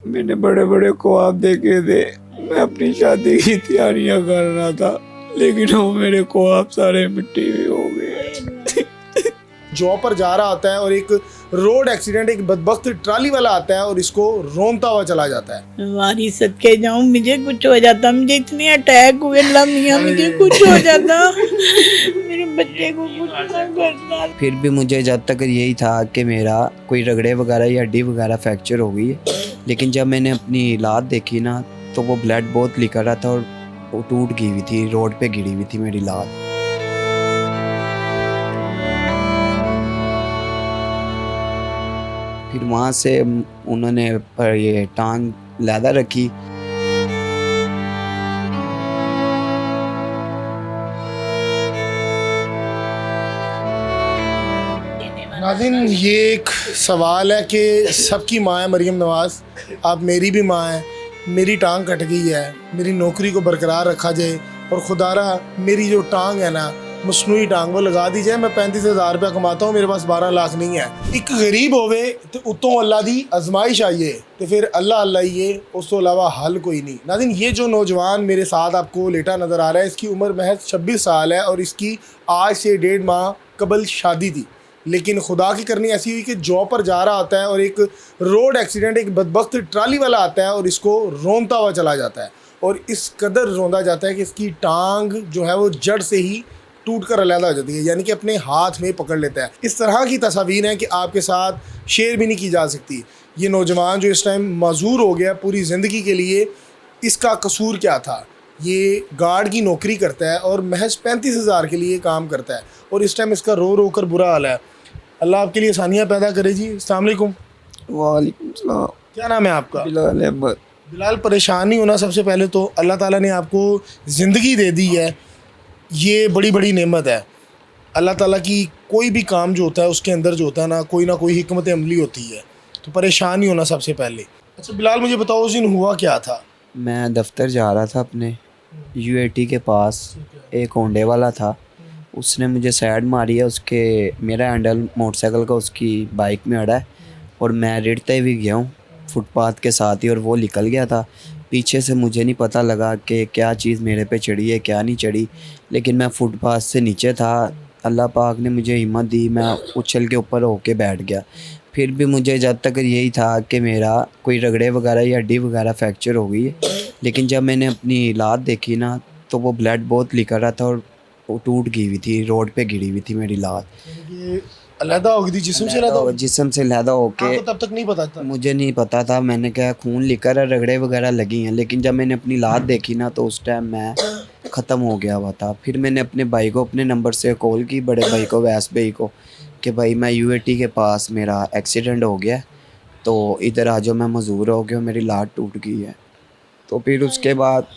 मैंने बड़े बड़े ख्वाब देखे थे। मैं अपनी शादी की तैयारियां कर रहा था, लेकिन वो मेरे ख्वाब सारे मिट्टी में हो गए। जॉब पर जा रहा होता है और एक रोड एक्सीडेंट, एक बदबख्त ट्राली वाला आता है और इसको रोनता हुआ चला जाता है। तुम्हारी सदके जाऊं, मुझे कुछ हो जाता, मुझे इतने अटैक हुए अल्लाह मियां, मुझे कुछ हो जाता, मेरे बच्चे को कुछ ना करता। फिर भी मुझे जब तक यही था कि मेरा कोई रगड़े वगैरह या हड्डी वगैरह फ्रैक्चर हो गई है, लेकिन जब मैंने अपनी लात देखी ना तो वो ब्लड बहुत निकल रहा था और वो टूट गई हुई थी, रोड पे गिरी हुई थी मेरी लात। फिर वहाँ से उन्होंने ये टांग लैदा रखी। नाज़रीन, ये एक सवाल है कि सबकी माँ है मरीम नवाज़, आप मेरी भी माँ है। मेरी टांग कट गई है, मेरी नौकरी को बरकरार रखा जाए और खुदारा मेरी जो टांग है ना, मसनूई टांग, वो लगा दी जाए। मैं 35,000 रुपया कमाता हूँ, मेरे पास 12 लाख नहीं है। एक गरीब होवे तो उतों अल्लाह दी आजमाइश आइए तो फिर अल्लाह अल्लाह ही है, उस तो अलावा हल कोई नहीं। नाज़रीन, ये जो नौजवान मेरे साथ आपको लेटा नज़र आ रहा है, इसकी उम्र महज 26 साल है और इसकी आज से 1.5 माह कबल शादी थी। लेकिन खुदा की करनी ऐसी हुई कि जॉब पर जा रहा होता है और एक रोड एक्सीडेंट, एक बदबख्त ट्राली वाला आता है और इसको रोनता हुआ चला जाता है और इस कदर रोंदा जाता है कि इसकी टांग जो है वो जड़ से ही टूट कर अलहदा हो जाती है, यानी कि अपने हाथ में पकड़ लेता है। इस तरह की तस्वीर है कि आपके साथ शेयर भी नहीं की जा सकती। ये नौजवान जो इस टाइम माजूर हो गया पूरी ज़िंदगी के लिए, इसका कसूर क्या था? ये गार्ड की नौकरी करता है और महज 35,000 के लिए काम करता है और इस टाइम इसका रो रो कर बुरा हाल है। अल्लाह आपके लिए आसानियाँ पैदा करे जी। अस्सलाम वालेकुम। वालेकुम सलाम। क्या नाम है आपका? बिलाल अहमद। बिलाल, परेशान नहीं होना। सबसे पहले तो अल्लाह ताला ने आपको ज़िंदगी दे दी है, ये बड़ी बड़ी नेमत है। अल्लाह ताला की कोई भी काम जो होता है उसके अंदर जो होता है ना कोई हिकमत अमली होती है, तो परेशान नहीं होना सबसे पहले। अच्छा बिलाल, मुझे बताओ उस दिन हुआ क्या था? मैं दफ्तर जा रहा था अपने, यूएटी के पास एक होंडे वाला था, उसने मुझे साइड मारी है, उसके मेरा हैंडल मोटरसाइकिल का उसकी बाइक में अड़ा है और मैं रेड़ते हुए गया हूँ फुटपाथ के साथ ही और वो निकल गया था। पीछे से मुझे नहीं पता लगा कि क्या चीज़ मेरे पे चढ़ी है क्या नहीं चढ़ी, लेकिन मैं फुटपाथ से नीचे था। अल्लाह पाक ने मुझे हिम्मत दी, मैं उछल के ऊपर होके बैठ गया। फिर भी मुझे जब तक यही था कि मेरा कोई रगड़े वगैरह या हड्डी वगैरह फ्रैक्चर हो गई है, लेकिन जब मैंने अपनी लात देखी ना तो वो ब्लड बहुत निकल रहा था और वो टूट गई हुई थी, रोड पे गिरी हुई थी मेरी लात। ये अलहदा हो गई थी, जिस्म से अलहदा हो? जिस्म से अलहदा होके। आपको तब तक नहीं पता था? मुझे नहीं पता था, मैंने कहा खून लिकर रगड़े वगैरह लगी हैं, लेकिन जब मैंने अपनी लात देखी ना तो उस टाइम मैं ख़त्म हो गया हुआ था। फिर मैंने अपने भाई को अपने नंबर से कॉल की, बड़े भाई को, वैस भाई को, कि भाई मैं यूएटी के पास मेरा एक्सीडेंट हो गया तो इधर आ जाओ, मैं मजूर हो गया, मेरी लात टूट गई है। तो फिर उसके बाद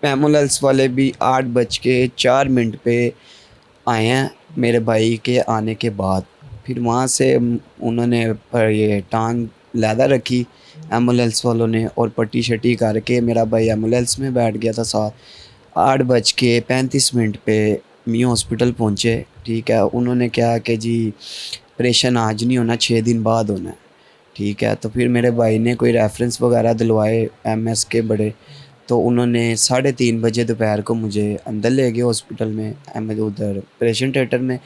एम्बुलेंस वाले भी 8:04 पे आए हैं मेरे भाई के आने के बाद। फिर वहाँ से उन्होंने ये टांग लैदा रखी एम्बुलेंस वालों ने और पट्टी शट्टी करके मेरा भाई एम्बुलेंस में बैठ गया था साथ। 8:35 पे मियाँ हॉस्पिटल पहुँचे। ठीक है, उन्होंने कहा कि जी ऑपरेशन आज नहीं होना, 6 दिन बाद होना है। ठीक है, तो फिर मेरे भाई ने कोई रेफरेंस वगैरह दिलवाए एमएस के बड़े, तो उन्होंने 3:30 बजे दोपहर को मुझे अंदर ले गए हॉस्पिटल में, अहमद उधर ऑपरेशन थिएटर में।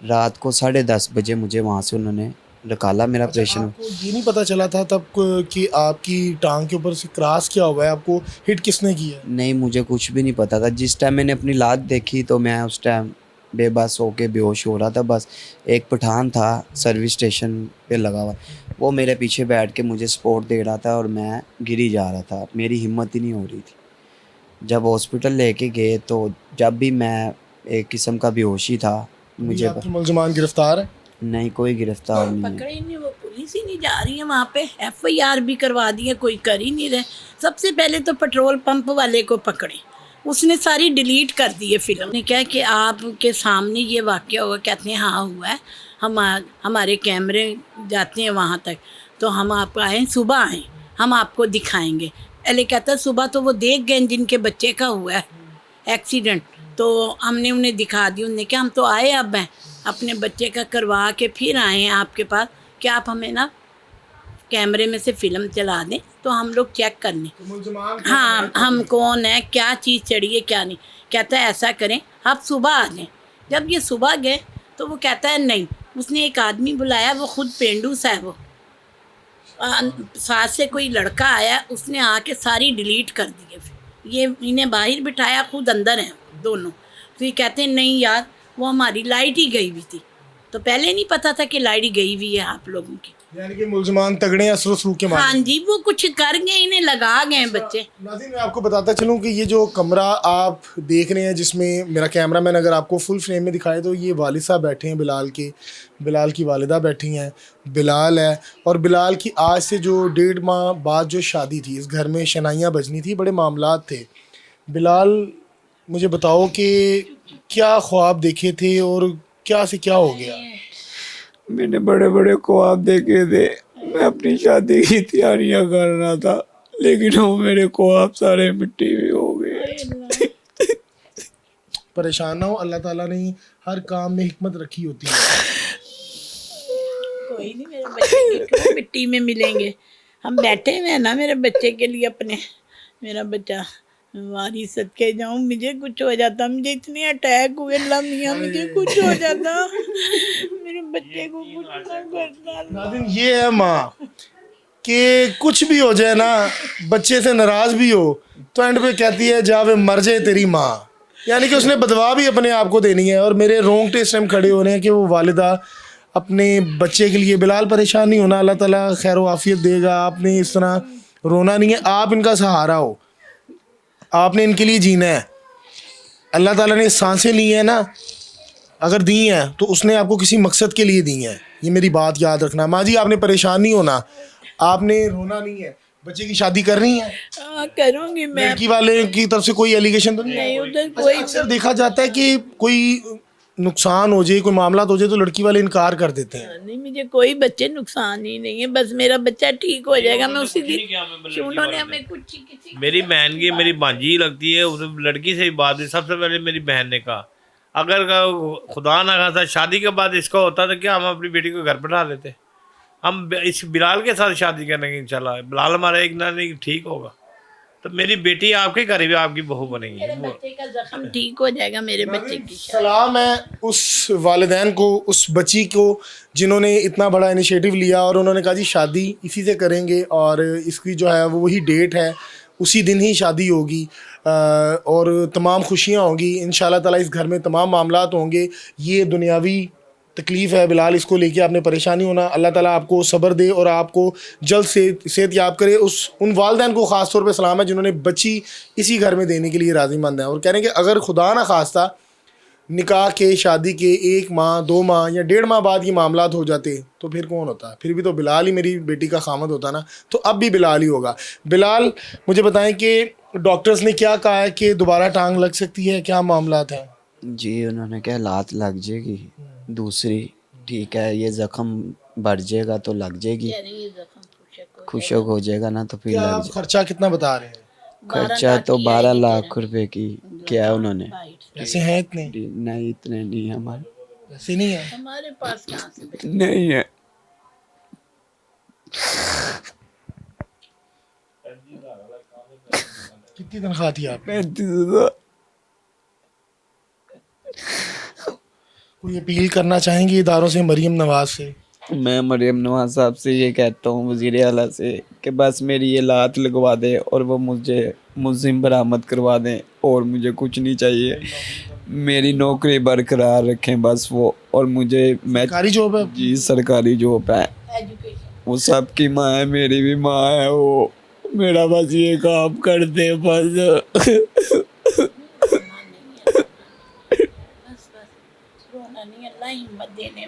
रात को 10:30 बजे मुझे वहाँ से उन्होंने निकाला मेरा ऑपरेशन। आपको ये नहीं पता चला था तब कि आपकी टांग के ऊपर से क्रॉस क्या हुआ है? आपको हिट किसने की है? नहीं, मुझे कुछ भी नहीं पता था। जिस टाइम मैंने अपनी लात देखी तो मैं उस टाइम बेबस होके बेहोश हो रहा था। बस एक पठान था सर्विस स्टेशन पे लगा हुआ, वो मेरे पीछे बैठ के मुझे सपोर्ट दे रहा था और मैं गिरी जा रहा था, मेरी हिम्मत ही नहीं हो रही थी। जब हॉस्पिटल लेके गए तो जब भी मैं एक किस्म का बेहोशी था। मुझे आपके मुलजमान गिरफ्तार है? नहीं, कोई गिरफ्तार नहीं है। पकड़े ही नहीं, वो पुलिस ही नहीं जा रही है वहाँ पे। एफआईआर भी करवा दी है, कोई कर ही नहीं रहे। सबसे पहले तो पेट्रोल पंप वाले को पकड़े, उसने सारी डिलीट कर दी है फिल्म। ने कहा कि आपके सामने ये वाक़या हुआ, कहते हैं हाँ हुआ है, हमारे कैमरे जाते हैं वहाँ तक, तो हम आप आएँ, सुबह आएँ, हम आपको दिखाएंगे। अले कहता सुबह तो वो देख गए जिनके बच्चे का हुआ है एक्सीडेंट, तो हमने उन्हें दिखा दी। उन्होंने कहा हम तो आए, अब हैं अपने बच्चे का करवा के फिर आए हैं आपके पास कि आप हमें ना कैमरे में से फ़िल्म चला दें तो हम लोग चेक करने, हाँ हम कौन है, क्या चीज़ चढ़ी है क्या नहीं। कहता है ऐसा करें आप सुबह आ जाएं। जब ये सुबह गए तो वो कहता है नहीं, उसने एक आदमी बुलाया, वो खुद पेंडू सा है, वो साथ से कोई लड़का आया, उसने आके सारी डिलीट कर दी है। फिर ये इन्हें बाहर बिठाया, खुद अंदर हैं दोनों। फिर कहते हैं नहीं यार वो हमारी लाइट ही गई हुई थी, तो पहले नहीं पता था कि लाइट गई हुई है आप लोगों की। यानी कि मुलजमान तगड़े असर सलूक के मारे। हाँ जी, वो कुछ कर गए, इन्हें लगा गए बच्चे। नाज़रीन मैं आपको बताता चलूँ कि ये जो कमरा आप देख रहे हैं, जिसमें मेरा कैमरामैन अगर आपको फुल फ्रेम में दिखाए, तो ये वालिद साहब बैठे हैं बिलाल के, बिलाल की वालिदा बैठी हैं, बिलाल है। और बिलाल की आज से जो 1.5 माह बाद जो शादी थी, इस घर में शनाइयाँ बजनी थी, बड़े मामलात थे। बिलाल मुझे बताओ कि क्या ख्वाब देखे थे और क्या से क्या हो गया? मैंने बड़े बड़े ख्वाब देखे थे, मैं अपनी शादी की तैयारियां कर रहा था, लेकिन वो मेरे ख्वाब सारे मिट्टी में हो गए। परेशान ना हो, अल्लाह ताला ने हर काम में हिकमत रखी होती है। कोई नहीं, मेरे बच्चे के क्यों मिट्टी में मिलेंगे, हम बैठे हुए हैं ना मेरे बच्चे के लिए अपने। मेरा बच्चा वारी सदके जाऊं, मुझे कुछ हो जाता, मुझे इतने अटैक हुए अल्लाह मियां, मुझे कुछ हो जाता, मेरे बच्चे को कुछ ना करता। नाज़रीन ये है माँ कि कुछ भी हो जाए ना, बच्चे से नाराज़ भी हो तो एंड पे कहती है जावे मर जाए तेरी माँ। यानी कि उसने बदवा भी अपने आप को देनी है। और मेरे रोंगटे इस टाइम खड़े हो रहे हैं कि वो वालिदा अपने बच्चे के लिए। बिलाल परेशान नहीं होना, अल्लाह ताला खैर व आफियत देगा। आपने इस तरह रोना नहीं है, आप इनका सहारा हो, आपने इनके लिए जीना है। अल्लाह ताला ने सांसें ली हैं ना, अगर दी हैं तो उसने आपको किसी मकसद के लिए दी हैं, ये मेरी बात याद रखना। माँ जी आपने परेशान नहीं होना, आपने रोना नहीं है। बच्चे की शादी कर रही हैं? करूँगी मैं। लड़की वाले की तरफ से कोई एलिगेशन तो नहीं है? नहीं, उधर कोई अक्सर देखा जाता है कि कोई नुकसान हो जाए, कोई मामला हो जाए तो लड़की वाले इनकार कर देते हैं। नहीं, मुझे कोई बच्चे नुकसान ही नहीं है, बस मेरा बच्चा ठीक हो जाएगा। मैं उसी दिन उन्होंने हमें कुछ किसी मेरी बहन की मेरी भांजी लगती है, उस लड़की से ही बात हुई। सबसे पहले मेरी बहन ने कहा अगर खुदा ना खासा शादी के बाद इसका होता तो क्या हम अपनी बेटी को घर बैठा लेते। हम इस बिलाल के साथ शादी करने की चला, बिलाल हमारा एक ना नहीं ठीक होगा तो मेरी बेटी आपके करीब आपकी बहू बनेगी। मेरे बच्चे का जख्म ठीक हो जाएगा, मेरे बच्चे की सलाम है उस वालिदैन को, उस बच्ची को जिन्होंने इतना बड़ा इनिशिएटिव लिया और उन्होंने कहा जी शादी इसी से करेंगे। और इसकी जो है वो वही डेट है, उसी दिन ही शादी होगी और तमाम खुशियाँ होंगी इंशाल्लाह ताला। इस घर में तमाम मामलात होंगे। ये दुनियावी तकलीफ़ है बिलाल, इसको लेके आपने परेशानी होना। अल्लाह ताला आपको सब्र दे और आपको जल्द से सेहत याब करे। उन वालिदैन को ख़ास तौर पे सलाम है जिन्होंने बच्ची इसी घर में देने के लिए राज़ीमंद हैं और कह रहे हैं कि अगर खुदा ना खास्ता निकाह के शादी के 1 माह 2 माह या 1.5 माह बाद ये मामलात हो जाते तो फिर कौन होता? फिर भी तो बिलाल ही मेरी बेटी का खामद होता ना। तो अब भी बिलाल ही होगा। बिलाल मुझे बताएं कि डॉक्टर्स ने क्या कहा है कि दोबारा टांग लग सकती है, क्या मामलात हैं? जी उन्होंने कहा लात लग जाएगी दूसरी, ठीक है, ये ज़ख्म बढ़ जाएगा तो लग जाएगी, खुशक हो जाएगा ना तो फिर क्या लग आप जाएगा। खर्चा कितना बता रहे हैं? खर्चा तो 12 लाख रुपए की किया है उन्होंने। पैसे हैं इतने? नहीं इतने नहीं है हमारे, पैसे नहीं है हमारे पास कहाँ से? नहीं है। कितनी तनख्वाह थी आप? 35,000। कोई अपील करना चाहेंगे इदारों से, मरीम नवाज से? मैं मरियम नवाज साहब से ये कहता हूँ, वज़ीर आला से, कि बस मेरी ये लात लगवा दे और वो मुझे मुलजिम बरामद करवा दें और मुझे कुछ नहीं चाहिए, मेरी नौकरी बरकरार रखें बस वो। और मुझे मैं सरकारी जॉब है? जी सरकारी जॉब है, वो सबकी माँ है, मेरी भी माँ है वो। मेरा बस ये काम कर दे बस।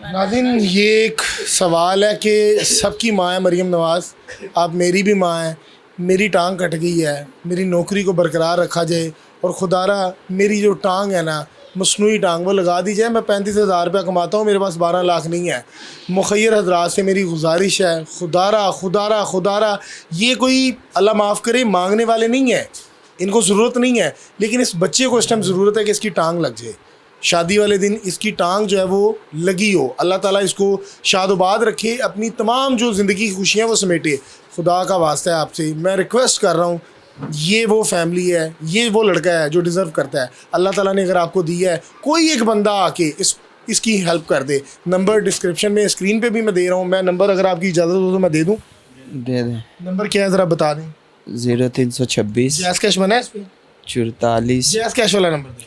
नाज़रीन ये एक सवाल है कि सबकी माँ है मरीम नवाज़, आप मेरी भी माँ हैं। मेरी टांग कट गई है, मेरी नौकरी को बरकरार रखा जाए और खुदारा मेरी जो टांग है ना, मसनूई टांग, वो लगा दी जाए। मैं 35,000 रुपया कमाता हूँ, मेरे पास 12 लाख नहीं है। मुखैर हजरात से मेरी गुजारिश है, खुदारा खुदारा खुदारा, ये कोई अल्लाह माफ़ करे मांगने वाले नहीं हैं, इनको ज़रूरत नहीं है, लेकिन इस बच्चे को इस टाइम ज़रूरत है कि इसकी टांग लग जाए। शादी वाले दिन इसकी टांग जो है वो लगी हो। अल्लाह ताला इसको शादोबाद रखे, अपनी तमाम जो ज़िंदगी की खुशियाँ वो समेटे। खुदा का वास्ता है आपसे, मैं रिक्वेस्ट कर रहा हूँ, ये वो फैमिली है, ये वो लड़का है जो डिज़र्व करता है। अल्लाह ताला ने अगर आपको दिया है, कोई एक बंदा आके इसकी हेल्प कर दे। नंबर डिस्क्रिप्शन में स्क्रीन पे भी मैं दे रहा हूँ, मैं नंबर अगर आपकी इजाज़त हो तो मैं दे दूँ। दे दें। नंबर क्या है ज़रा बता दें। 0326 जैस कैश बना है इस पर, 44 जैस कैश वाला नंबर दें।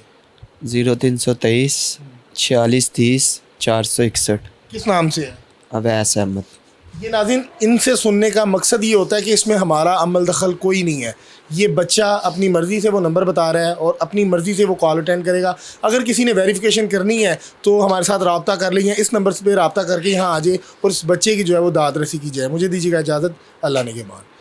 0323 46 30 461। किस नाम से है? अवैस अहमद। ये नाज़रीन, इनसे सुनने का मकसद ये होता है कि इसमें हमारा अमल दखल कोई नहीं है। ये बच्चा अपनी मर्ज़ी से वो नंबर बता रहा है और अपनी मर्ज़ी से वो कॉल अटेंड करेगा। अगर किसी ने वेरिफिकेशन करनी है तो हमारे साथ रब्ता कर लीजिए, इस नंबर पे रब्ता करके यहाँ आ जाए और इस बच्चे की जो है वो दाद रसी की जाए। मुझे दीजिएगा इजाज़त, अल्लाह ने के मान।